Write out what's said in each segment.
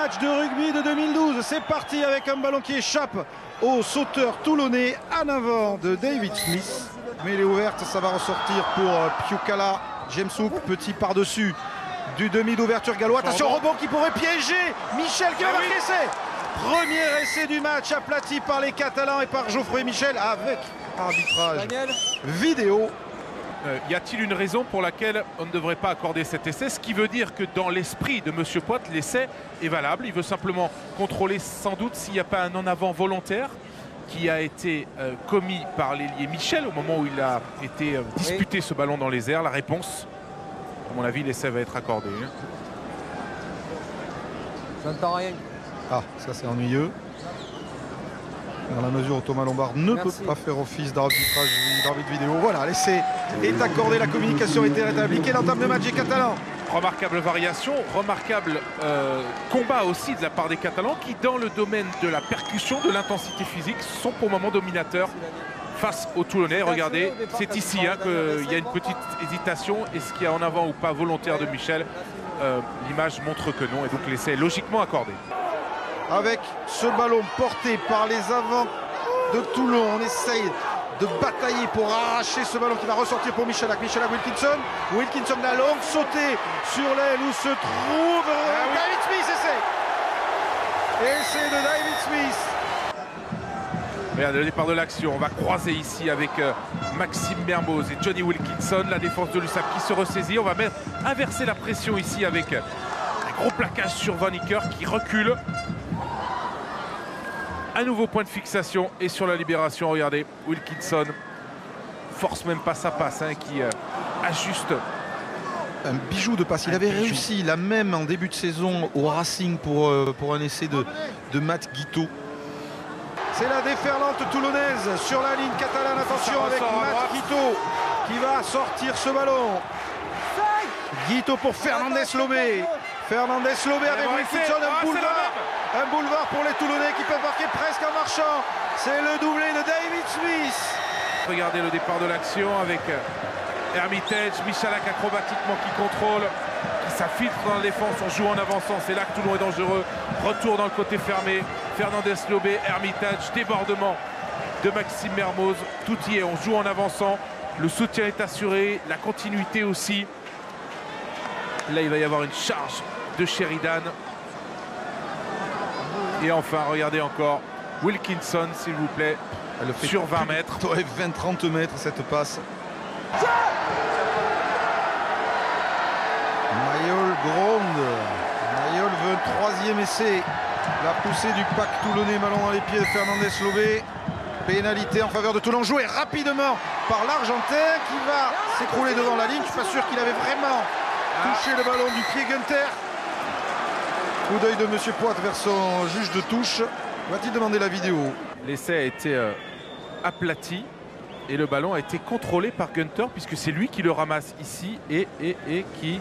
match de rugby de 2012. C'est parti avec un ballon qui échappe au sauteur toulonnais en avant de David Smith. Mêlée ouverte, ça va ressortir pour Piukala. James Hook, petit par-dessus du demi d'ouverture gallois. Attention, rebond qui pourrait piéger Michel qui va marquer essai. Premier essai du match aplati par les Catalans et par Geoffroy Michel avec arbitrage vidéo. Y a-t-il une raison pour laquelle on ne devrait pas accorder cet essai? Ce qui veut dire que dans l'esprit de M. Poit, l'essai est valable. Il veut simplement contrôler sans doute s'il n'y a pas un en-avant volontaire qui a été commis par l'ailier Michel au moment où il a été disputé ce ballon dans les airs. La réponse, à mon avis, l'essai va être accordé. J'entends rien. Ah, ça c'est ennuyeux. Dans la mesure où Thomas Lombard ne peut pas faire office d'arbitrage d'arbitre vidéo. Voilà, l'essai est accordé, la communication a été rétablie. Quelle entame de match des Catalans? Remarquable variation, remarquable combat aussi de la part des Catalans qui, dans le domaine de la percussion, de l'intensité physique, sont pour le moment dominateurs face aux Toulonnais. Regardez, c'est ici qu'il y a une petite hésitation. Est-ce qu'il y a en avant ou pas volontaire de Michel? L'image montre que non, et donc l'essai est logiquement accordé. Avec ce ballon porté par les avants de Toulon, on essaye de batailler pour arracher ce ballon qui va ressortir pour Michalak. Michalak, Wilkinson. Wilkinson, la longue sautée sur l'aile où se trouve David Smith. Essai de David Smith. Regardez le départ de l'action. On va croiser ici avec Maxime Mermoz et Johnny Wilkinson. La défense de l'USAP qui se ressaisit. On va inverser la pression ici avec un gros plaquage sur Van Icker qui recule. Un nouveau point de fixation et sur la libération, regardez, Wilkinson force même pas sa passe, qui ajuste. Un bijou de passe. Il avait réussi la même en début de saison au Racing pour un essai de Matt Guiteau. C'est la déferlante toulonnaise sur la ligne catalane. Attention avec Matt Guiteau qui va sortir ce ballon. Guiteau pour Fernandez Lobé. Fernandez Lobé avec Wilkinson, un boulevard pour les Toulonnais qui peuvent marquer presque en marchant. C'est le doublé de David Smith. Regardez le départ de l'action avec Hermitage, Michalak acrobatiquement qui contrôle, qui s'infiltre dans la défense, on joue en avançant, c'est là que Toulon est dangereux. Retour dans le côté fermé, Fernandez Lobé, Hermitage, débordement de Maxime Mermoz. Tout y est, on joue en avançant, le soutien est assuré, la continuité aussi. Là, il va y avoir une charge de Sheridan. Et enfin, regardez encore Wilkinson, s'il vous plaît, sur 20 mètres. 20-30 mètres, cette passe. Mayol gronde. Mayol veut un troisième essai. La poussée du pack toulonnais, ballon dans les pieds de Fernandez Lobé. Pénalité en faveur de Toulon, joué rapidement par l'Argentin qui va s'écrouler devant la ligne. Je ne suis pas sûr qu'il avait vraiment touché le ballon du pied Gunther. Coup d'œil de M. Poit vers son juge de touche. Va-t-il demander la vidéo? L'essai a été aplati et le ballon a été contrôlé par Gunther puisque c'est lui qui le ramasse ici et qui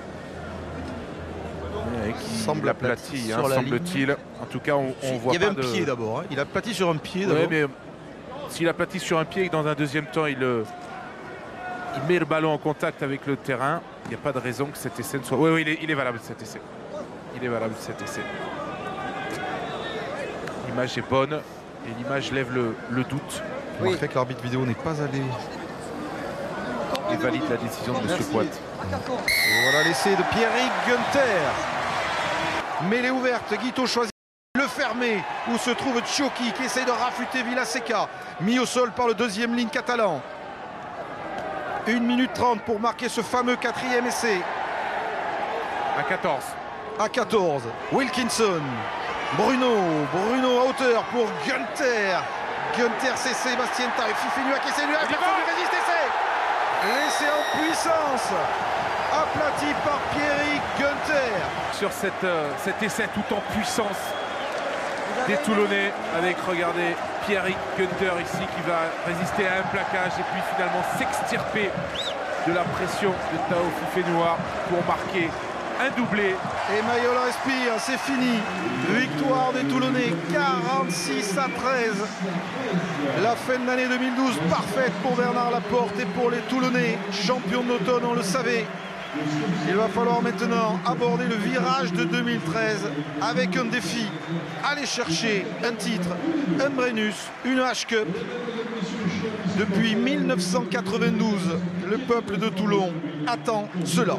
semble aplati, semble-t-il. En tout cas, on voit pas. Il y avait un pied d'abord. Il a aplati sur un pied d'abord. Ouais, mais s'il aplatit sur un pied et que dans un deuxième temps, il met le ballon en contact avec le terrain, il n'y a pas de raison que cet essai ne soit... Oui, il est valable cet essai. Il est valable cet essai. L'image est bonne et l'image lève le doute. On fait que l'arbitre vidéo n'est pas allé. Il valide la décision de M. Poit. Et voilà l'essai de Pierrick Gunther. Mêlée ouverte, Guiteau choisit le fermé où se trouve Tchoki qui essaye de rafuter Villaseca. Mis au sol par le deuxième ligne catalan. 1 minute 30 pour marquer ce fameux quatrième essai. À 14. À 14. Wilkinson. Bruno à hauteur pour Gunther. Gunther, c'est Sébastien Taille. Fifinu qui essaie de lui résister. L'essai en puissance. Aplati par Pierrick Gunther. Sur cet essai tout en puissance des Toulonnais avec, regardez, Pierrick Gunther ici qui va résister à un plaquage et puis finalement s'extirper de la pression de Tao Fifenua pour marquer un doublé. Et Mayol respire, c'est fini. Victoire des Toulonnais, 46-13. La fin de l'année 2012 parfaite pour Bernard Laporte et pour les Toulonnais. Champions d'automne, on le savait. Il va falloir maintenant aborder le virage de 2013 avec un défi. Aller chercher un titre, un Brennus, une H-Cup. Depuis 1992, le peuple de Toulon attend cela.